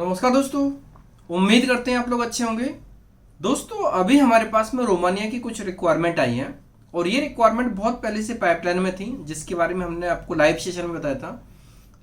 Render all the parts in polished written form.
नमस्कार दोस्तों। उम्मीद करते हैं आप लोग अच्छे होंगे। दोस्तों अभी हमारे पास में रोमानिया की कुछ रिक्वायरमेंट आई हैं और ये रिक्वायरमेंट बहुत पहले से पाइपलाइन में थी, जिसके बारे में हमने आपको लाइव सेशन में बताया था।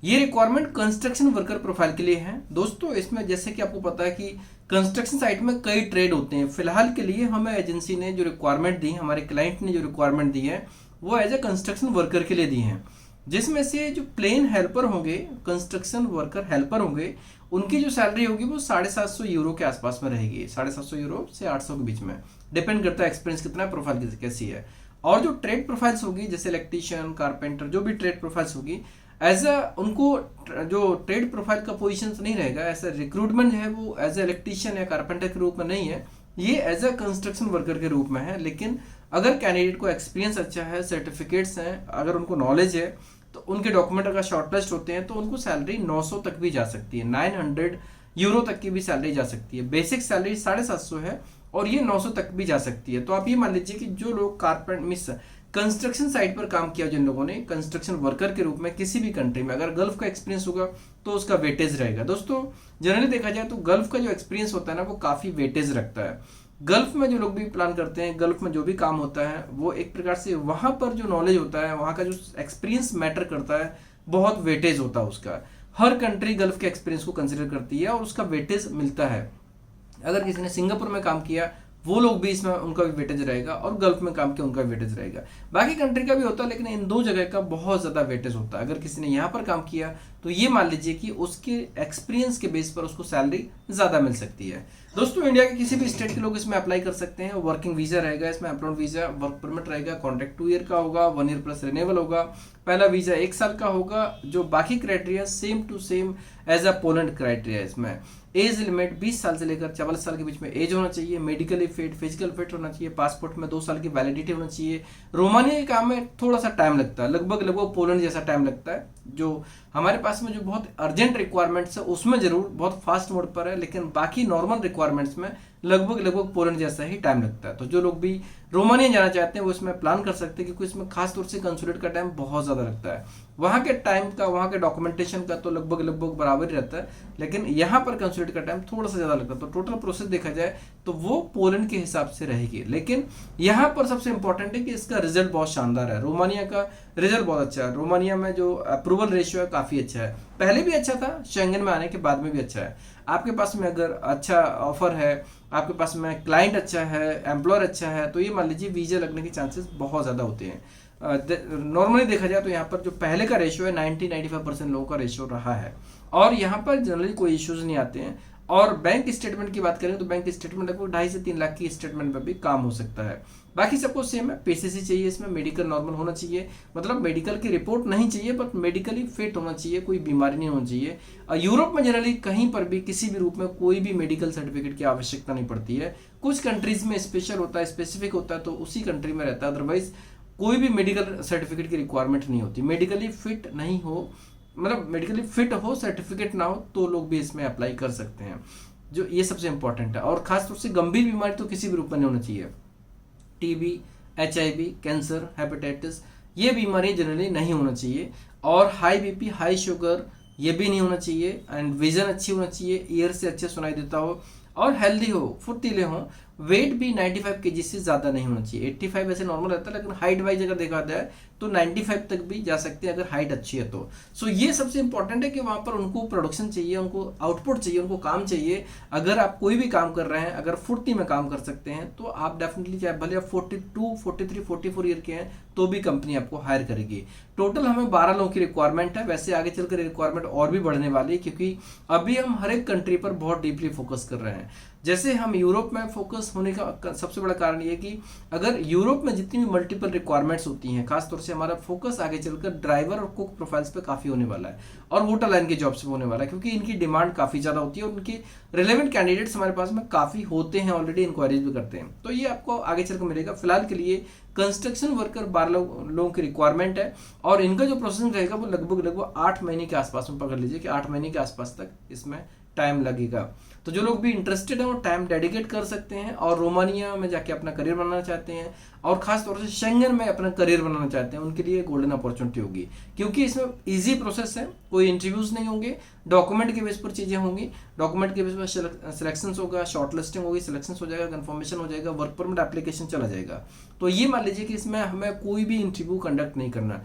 ये रिक्वायरमेंट कंस्ट्रक्शन वर्कर प्रोफाइल के लिए है। दोस्तों इसमें जैसे कि आपको पता है कि कंस्ट्रक्शन साइट में कई ट्रेड होते हैं। फिलहाल के लिए हमें एजेंसी ने जो रिक्वायरमेंट दी, हमारे क्लाइंट ने जो रिक्वायरमेंट दी है वो एज ए कंस्ट्रक्शन वर्कर के लिए दी है, जिसमें से जो प्लेन हेल्पर होंगे, कंस्ट्रक्शन वर्कर हेल्पर होंगे, उनकी जो सैलरी होगी वो 750 यूरो के आसपास में रहेगी। 750 यूरो से 800 के बीच में, डिपेंड करता है एक्सपीरियंस कितना है, प्रोफाइल कैसी है। और जो ट्रेड प्रोफाइल्स होगी जैसे इलेक्ट्रीशियन, कारपेंटर, जो भी ट्रेड प्रोफाइल्स होगी, एज अ उनको जो ट्रेड प्रोफाइल का पोजीशन नहीं रहेगा, ऐसा रिक्रूटमेंट है वो एज ए इलेक्ट्रीशियन या कारपेंटर के रूप में नहीं है, ये एज अ कंस्ट्रक्शन वर्कर के रूप में है। लेकिन अगर कैंडिडेट को एक्सपीरियंस अच्छा है, सर्टिफिकेट्स हैं, अगर उनको नॉलेज है, तो उनके डॉक्यूमेंट अगर शॉर्टलिस्ट होते हैं तो उनको सैलरी 900 तक भी जा सकती है, 900 यूरो तक की भी सैलरी जा सकती है। बेसिक सैलरी 750 है और ये 900 तक भी जा सकती है। तो आप ये मान लीजिए कि जो लोग कारपेंट मिस कंस्ट्रक्शन साइट पर काम किया, जिन लोगों ने कंस्ट्रक्शन वर्कर के रूप में किसी भी कंट्री में, अगर गल्फ का एक्सपीरियंस होगा तो उसका वेटेज रहेगा। दोस्तों जनरली देखा जाए तो गल्फ का जो एक्सपीरियंस होता है ना, वो काफ़ी वेटेज रखता है। गल्फ में जो लोग भी प्लान करते हैं, गल्फ में जो भी काम होता है, वो एक प्रकार से वहाँ पर जो नॉलेज होता है, वहाँ का जो एक्सपीरियंस मैटर करता है, बहुत वेटेज होता है उसका। हर कंट्री गल्फ के एक्सपीरियंस को कंसिडर करती है और उसका वेटेज मिलता है। अगर किसी ने सिंगापुर में काम किया, वो लोग भी इसमें उनका भी वेटेज रहेगा, और गल्फ में काम किया उनका भी वेटेज रहेगा। बाकी कंट्री का भी होता है, लेकिन इन दो जगह का बहुत ज़्यादा वेटेज होता है। अगर किसी ने यहाँ पर काम किया तो ये मान लीजिए कि उसके एक्सपीरियंस के बेस पर उसको सैलरी ज़्यादा मिल सकती है। दोस्तों इंडिया के किसी भी स्टेट के लोग इसमें अप्लाई कर सकते हैं। वर्किंग वीज़ा रहेगा इसमें, एम्प्लॉयड वीज़ा, वर्क परमिट रहेगा, कॉन्ट्रैक्ट 2 ईयर का होगा, 1 ईयर प्लस रिन्यूएबल होगा। पहला वीज़ा 1 साल का होगा। जो बाकी criteria same to same as a Poland criteria. इसमें एज लिमिट 20 साल से लेकर 44 साल के बीच में एज होना चाहिए, मेडिकली फिट, फिजिकल फिट होना चाहिए, पासपोर्ट में 2 साल की वैलिडिटी होना चाहिए। रोमानिया के काम में थोड़ा सा टाइम लगता है, लगभग पोलैंड जैसा टाइम लगता है। जो हमारे पास में जो बहुत अर्जेंट रिक्वायरमेंट्स है उसमें जरूर बहुत फास्ट मोड पर है, लेकिन बाकी नॉर्मल रिक्वायरमेंट्स में लगभग पोलैंड जैसा ही टाइम लगता है। तो जो लोग भी रोमानिया जाना चाहते हैं वो इसमें प्लान कर सकते हैं, क्योंकि इसमें खास तौर से कंसुलेट का टाइम बहुत ज़्यादा लगता है। वहाँ के टाइम का, वहाँ के डॉक्यूमेंटेशन का तो लगभग बराबर ही रहता है, लेकिन यहाँ पर कंसुलेट का टाइम थोड़ा सा ज़्यादा लगता है। तो टोटल प्रोसेस देखा जाए तो वो पोलैंड के हिसाब से रहेगी। लेकिन यहाँ पर सबसे इंपॉर्टेंट है कि इसका रिजल्ट बहुत शानदार है। रोमानिया का रिजल्ट बहुत अच्छा है। रोमानिया में जो अप्रूवल रेशियो है काफ़ी अच्छा है, पहले भी अच्छा था, शेंगन में आने के बाद में भी अच्छा है। आपके पास में अगर अच्छा ऑफर है, आपके पास में क्लाइंट अच्छा है, एम्प्लॉयर अच्छा है, तो ये मान लीजिए वीज़ा लगने के चांसेस बहुत ज़्यादा होते हैं। नॉर्मली देखा जाए तो यहाँ पर जो पहले का रेशियो है 90-95% लोगों का रेशियो रहा है, और यहाँ पर जनरली कोई इश्यूज नहीं आते हैं। और बैंक स्टेटमेंट की बात करें तो बैंक स्टेटमेंट लगभग 2.5 से 3 लाख की स्टेटमेंट पर भी काम हो सकता है। बाकी सबको सेम है। पीसीसी चाहिए, इसमें मेडिकल नॉर्मल होना चाहिए, मतलब मेडिकल की रिपोर्ट नहीं चाहिए, बट मेडिकली फिट होना चाहिए, कोई बीमारी नहीं होनी चाहिए। यूरोप में जनरली कहीं पर भी किसी भी रूप में कोई भी मेडिकल सर्टिफिकेट की आवश्यकता नहीं पड़ती है। कुछ कंट्रीज में स्पेशल होता है, स्पेसिफिक होता है, तो उसी कंट्री में रहता है। अदरवाइज कोई भी मेडिकल सर्टिफिकेट की रिक्वायरमेंट नहीं होती। मेडिकली फिट नहीं हो, मतलब मेडिकली फिट हो, सर्टिफिकेट ना हो, तो लोग भी इसमें अप्लाई कर सकते हैं। जो ये सबसे इंपॉर्टेंट है। और खास तौर से गंभीर बीमारी तो किसी भी रूप में नहीं होना चाहिए। टीबी, HIV, कैंसर, हेपेटाइटिस, ये बीमारी जनरली नहीं होना चाहिए। और हाई बीपी, हाई शुगर, ये भी नहीं होना चाहिए। एंड विजन अच्छी होना चाहिए, ईयर से अच्छे सुनाई देता हो, और हेल्दी हो, फुर्तीले हो। वेट भी 95 kg से ज़्यादा नहीं होना चाहिए। 85 ऐसे नॉर्मल रहता है, लेकिन हाइट वाइज अगर देखा जाए तो 95 तक भी जा सकते हैं अगर हाइट अच्छी है तो। सो ये सबसे इंपॉर्टेंट है कि वहाँ पर उनको प्रोडक्शन चाहिए, उनको आउटपुट चाहिए, उनको काम चाहिए। अगर आप कोई भी काम कर रहे हैं, अगर फुर्ती में काम कर सकते हैं, तो आप डेफिनेटली, चाहे भले आप 42, 43, 44 ईयर के हैं, तो भी कंपनी आपको हायर करेगी। टोटल हमें 12 लोगों की रिक्वायरमेंट है। वैसे आगे चलकर रिक्वायरमेंट और भी बढ़ने वाली है, क्योंकि अभी हम हर एक कंट्री पर बहुत डीपली फोकस कर रहे हैं। जैसे हम यूरोप में फोकस होने का सबसे बड़ा कारण ये है कि अगर यूरोप में जितनी भी मल्टीपल रिक्वायरमेंट्स होती हैं, खासतौर से हमारा फोकस आगे चलकर ड्राइवर और कुक प्रोफाइल्स पे काफ़ी होने वाला है, और होटल लाइन के जॉब्स पे होने वाला है, क्योंकि इनकी डिमांड काफ़ी ज़्यादा होती है और उनके रिलेवेंट कैंडिडेट्स हमारे पास में काफ़ी होते हैं, ऑलरेडी इंक्वायरीज भी करते हैं। तो ये आपको आगे चलकर मिलेगा। फिलहाल के लिए कंस्ट्रक्शन वर्कर 12 लोगों की रिक्वायरमेंट है, और इनका जो प्रोसेसिंग रहेगा वो लगभग 8 महीने के आसपास में, पकड़ लीजिए कि 8 महीने के आसपास तक इसमें टाइम लगेगा। तो जो लोग भी इंटरेस्टेड हैं वो टाइम डेडिकेट कर सकते हैं और रोमानिया में जाके अपना करियर बनाना चाहते हैं और खास तौर से शेंगन में अपना करियर बनाना चाहते हैं, उनके लिए गोल्डन अपॉर्चुनिटी होगी, क्योंकि इसमें इजी प्रोसेस है, कोई इंटरव्यूज नहीं होंगे, डॉक्यूमेंट के बेस पर चीज़ें होंगी, डॉक्यूमेंट के बेस पर सिलेक्शन होगा, शॉर्ट लिस्टिंग होगी, सिलेक्शन हो जाएगा, कन्फर्मेशन हो जाएगा, वर्क परमिट एप्लीकेशन चला जाएगा। तो ये मान लीजिए कि इसमें हमें कोई भी इंटरव्यू कंडक्ट नहीं करना।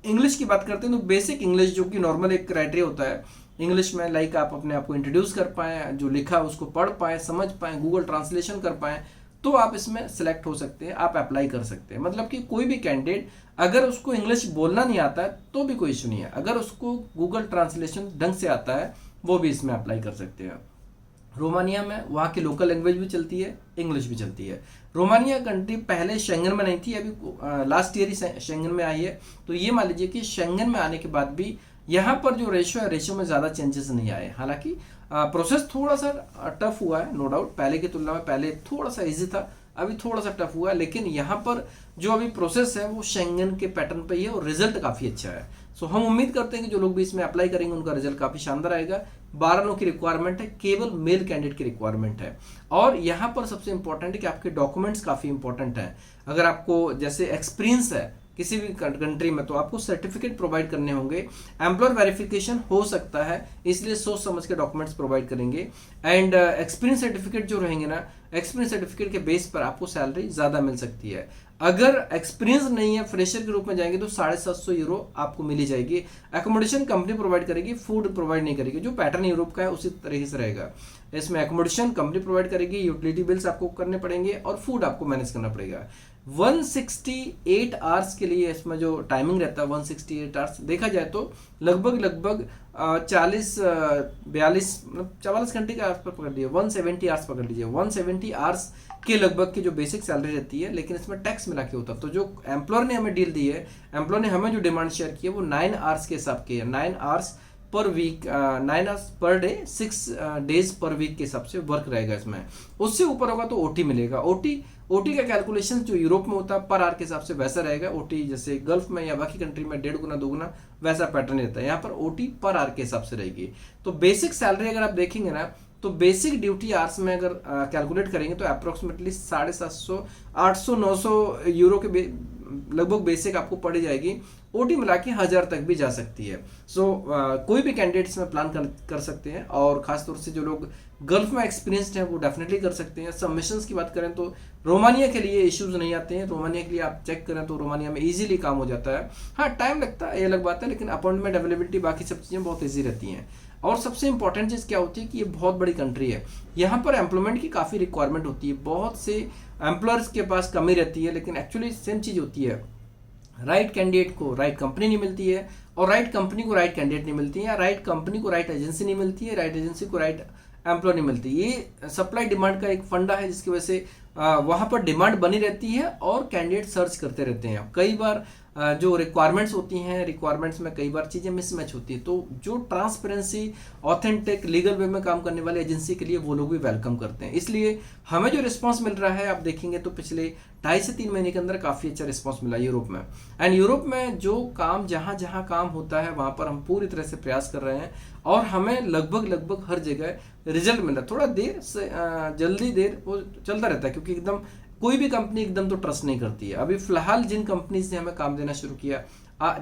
इंग्लिश की बात करते हैं तो बेसिक इंग्लिश जो कि नॉर्मल एक क्राइटेरिया होता है इंग्लिश में, लाइक आप अपने आप को इंट्रोड्यूस कर पाएँ, जो लिखा उसको पढ़ पाएँ, समझ पाएँ, गूगल ट्रांसलेशन कर पाएँ, तो आप इसमें सेलेक्ट हो सकते हैं, आप अप्लाई कर सकते हैं। मतलब कि कोई भी कैंडिडेट अगर उसको इंग्लिश बोलना नहीं आता है तो भी कोई इशू नहीं है, अगर उसको गूगल ट्रांसलेशन ढंग से आता है वो भी इसमें अप्लाई कर सकते हैं। रोमानिया में वहाँ की लोकल लैंग्वेज भी चलती है, इंग्लिश भी चलती है। रोमानिया कंट्री पहले शेंगन में नहीं थी, अभी लास्ट ईयर ही शेंगन में आई है। तो ये मान लीजिए कि शेंगन में आने के बाद भी यहाँ पर जो रेशो है, रेशो में ज़्यादा चेंजेस नहीं आए। हालांकि प्रोसेस थोड़ा सा टफ हुआ है, नो डाउट, पहले की तुलना में पहले थोड़ा सा इजी था, अभी थोड़ा सा टफ हुआ है, लेकिन यहाँ पर जो अभी प्रोसेस है वो शेंगन के पैटर्न पे ही है और रिजल्ट काफ़ी अच्छा है। सो हम उम्मीद करते हैं कि जो लोग भी इसमें अप्लाई करेंगे उनका रिजल्ट काफ़ी शानदार आएगा। 12 लोगों की रिक्वायरमेंट है, केवल मेल कैंडिडेट की रिक्वायरमेंट है। और यहाँ पर सबसे इंपॉर्टेंट है कि आपके डॉक्यूमेंट्स काफ़ी इंपॉर्टेंट हैं। अगर आपको जैसे एक्सपीरियंस है किसी भी कंट्री में तो आपको सर्टिफिकेट प्रोवाइड करने होंगे। एम्प्लॉयर वेरिफिकेशन हो सकता है, इसलिए सोच समझ के डॉक्यूमेंट्स प्रोवाइड करेंगे। एंड एक्सपीरियंस सर्टिफिकेट जो रहेंगे ना, एक्सपीरियंस सर्टिफिकेट के बेस पर आपको सैलरी ज़्यादा मिल सकती है। अगर एक्सपीरियंस नहीं है, फ्रेशर के रूप में जाएंगे तो 750 यूरो आपको मिली जाएगी। एकोमोडेशन कंपनी प्रोवाइड करेगी, फूड प्रोवाइड नहीं करेगी, जो पैटर्न यूरोप का है उसी तरीके से रहेगा। इसमें एकोमोडेशन कंपनी प्रोवाइड करेगी, यूटिलिटी बिल्स आपको करने पड़ेंगे और फूड आपको मैनेज करना पड़ेगा। 168 आवर्स के लिए इसमें जो टाइमिंग रहता है 168 आवर्स देखा जाए तो लगभग 42 मतलब 44 घंटे के आसपास पकड़ लीजिए, 170 आवर्स पकड़ लीजिए, 170 आवर्स के लगभग की जो बेसिक सैलरी रहती है, लेकिन इसमें टैक्स मिला के होता है। तो जो एम्प्लॉयर ने हमें डील दी है, एम्प्लॉयर ने हमें जो डिमांड शेयर की है वो 9 आवर्स के हिसाब की है, 9 hours per week, 9 hours per day, 6 days per week के हिसाब से वर्क रहेगा इसमें। उससे ऊपर होगा तो ओटी मिलेगा। ओटी का कैलकुलेशन जो यूरोप में होता है पर आवर के हिसाब से वैसा रहेगा। ओटी जैसे गल्फ में या बाकी कंट्री में 1.5 गुना 2 गुना वैसा पैटर्न रहता है, यहाँ पर ओटी पर आवर के हिसाब से रहेगी। तो बेसिक सैलरी अगर आप देखेंगे ना तो बेसिक ड्यूटी आवर्स में अगर कैलकुलेट करेंगे तो अप्रोक्सीमेटली 750, 800, 900 यूरो के लगभग बेसिक आपको पड़ी जाएगी। ओटी मिला के 1000 तक भी जा सकती है। कोई भी कैंडिडेट इसमें प्लान कर सकते हैं और खासतौर से जो लोग गल्फ में एक्सपीरियंस्ड हैं वो डेफिनेटली कर सकते हैं। सबमिशंस की बात करें तो रोमानिया के लिए इश्यूज नहीं आते हैं। रोमानिया के लिए आप चेक करें तो रोमानिया में इजीली काम हो जाता है। हाँ, टाइम लगता है, ये अलग बात है, लेकिन अपॉइंटमेंट अवेलेबिलिटी बाकी सब चीज़ें बहुत ईजी रहती हैं। और सबसे इंपॉर्टेंट चीज़ क्या होती है कि ये बहुत बड़ी कंट्री है, यहाँ पर एम्प्लॉयमेंट की काफ़ी रिक्वायरमेंट होती है। बहुत से एम्प्लॉयर्स के पास कमी रहती है, लेकिन एक्चुअली सेम चीज़ होती है, राइट कैंडिडेट को राइट कंपनी नहीं मिलती है और राइट कंपनी को राइट कैंडिडेट नहीं मिलती है, या राइट कंपनी को राइट एजेंसी नहीं मिलती है, राइट एजेंसी को राइट एम्प्लॉय नहीं मिलती। ये सप्लाई डिमांड का एक फंडा है जिसकी वजह से वहाँ पर डिमांड बनी रहती है और कैंडिडेट सर्च करते रहते हैं। कई बार जो रिक्वायरमेंट्स होती हैं, रिक्वायरमेंट्स में कई बार चीज़ें मिसमैच होती है, तो जो ट्रांसपेरेंसी, ऑथेंटिक, लीगल वे में काम करने वाले एजेंसी के लिए वो लोग भी वेलकम करते हैं। इसलिए हमें जो रिस्पांस मिल रहा है आप देखेंगे तो पिछले 2.5 से 3 महीने के अंदर काफ़ी अच्छा रिस्पांस मिला यूरोप में। एंड यूरोप में जो काम जहाँ काम होता है वहाँ पर हम पूरी तरह से प्रयास कर रहे हैं और हमें लगभग हर जगह रिजल्ट मिल रहा है। थोड़ा देर से जल्दी देर वो चलता रहता है, क्योंकि एकदम कोई भी कंपनी एकदम तो ट्रस्ट नहीं करती है। अभी फिलहाल जिन कंपनीज ने हमें काम देना शुरू किया,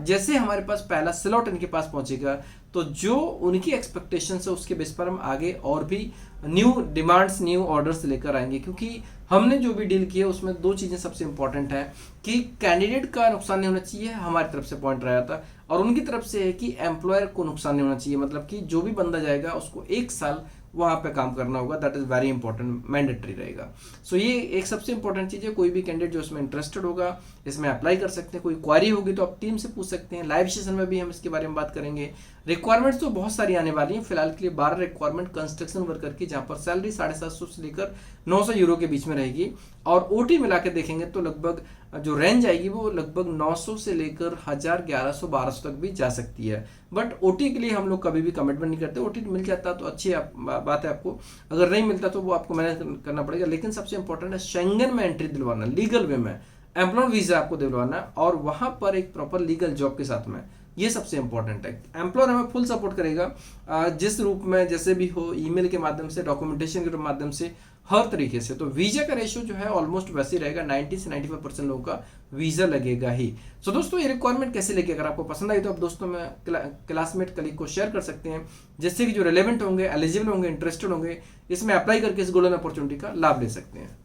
जैसे हमारे पास पहला स्लॉट इनके पास पहुंचेगा तो जो उनकी एक्सपेक्टेशन है उसके बेस पर हम आगे और भी न्यू डिमांड्स, न्यू ऑर्डर्स लेकर आएंगे। क्योंकि हमने जो भी डील किया उसमें 2 चीज़ें सबसे इंपॉर्टेंट है कि कैंडिडेट का नुकसान नहीं होना चाहिए, हमारी तरफ से पॉइंट रहा था, और उनकी तरफ से है कि एम्प्लॉयर को नुकसान नहीं होना चाहिए। मतलब कि जो भी बंदा जाएगा उसको 1 साल वहाँ पे काम करना होगा, that is very important, mandatory रहेगा। सो ये एक सबसे इंपॉर्टेंट चीज़ है। कोई भी कैंडिडेट जो इसमें इंटरेस्टेड होगा इसमें अप्लाई कर सकते हैं। कोई क्वारी होगी तो आप टीम से पूछ सकते हैं। लाइव सेशन में भी हम इसके बारे में बात करेंगे। रिक्वायरमेंट्स तो बहुत सारी आने वाली हैं। फिलहाल के लिए 12 रिक्वायरमेंट कंस्ट्रक्शन वर्कर की, जहाँ पर सैलरी 750 से लेकर 900 यूरो के बीच में रहेगी, और ओटी मिला के देखेंगे तो लगभग जो रेंज आएगी वो लगभग 900 से लेकर 1000, 1100, 1200 तक भी जा सकती है। बट ओटी के लिए हम लोग कभी भी कमिटमेंट नहीं करते। ओटी मिल जाता तो अच्छी बात है आपको, अगर नहीं मिलता तो वो आपको मैनेज करना पड़ेगा। लेकिन सबसे इंपॉर्टेंट है शेंगन में एंट्री दिलवाना, लीगल वे में एम्प्लॉयमेंट वीजा आपको दिलवाना, और वहाँ पर एक प्रॉपर लीगल जॉब के साथ में ये सबसे इंपॉर्टेंट है। एम्प्लॉयर हमें फुल सपोर्ट करेगा जिस रूप में जैसे भी हो, ईमेल के माध्यम से, डॉक्यूमेंटेशन के माध्यम से, हर तरीके से। तो वीजा का रेशियो जो है ऑलमोस्ट वैसे ही रहेगा, 90 से 95% लोगों का वीजा लगेगा ही। सो दोस्तों ये रिक्वायरमेंट कैसे लेके, अगर आपको पसंद आई तो आप दोस्तों में क्लासमेट कलीग को शेयर कर सकते हैं, जिससे कि जो रिलेवेंट होंगे, एलिजिबल होंगे, इंटरेस्टेड होंगे, इसमें अप्लाई करके इस गोल्डन अपॉर्चुनिटी का लाभ ले सकते हैं।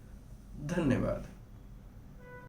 धन्यवाद।